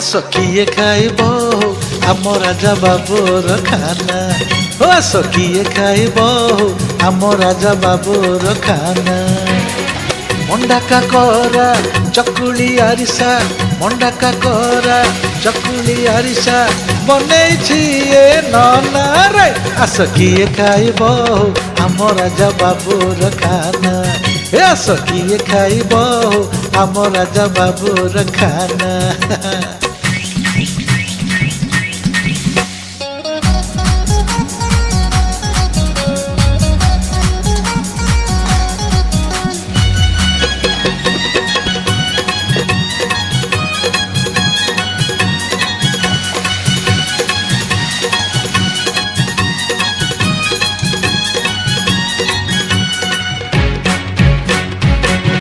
ଆସ କିଏ ଖାଇବ ଆମ ରାଜା ବାବୁର ଖାନା। ଆସ କିଏ ଖାଇବ ଆମ ରାଜା ବାବୁର ଖାନା। ମଣ୍ଡା କାକରା ଚକୁଳି ଆରିସା, ମଣ୍ଡା କାକରା ଚକୁଳି ଆରିସା ବନେଇଛି ଏ ନନା ରେ। ଆସ କିଏ ଖାଇବ ଆମ ରାଜା ବାବୁର ଖାନା। ଆସ କିଏ ଖାଇବ ଆମ ରାଜା ବାବୁର ଖାନା।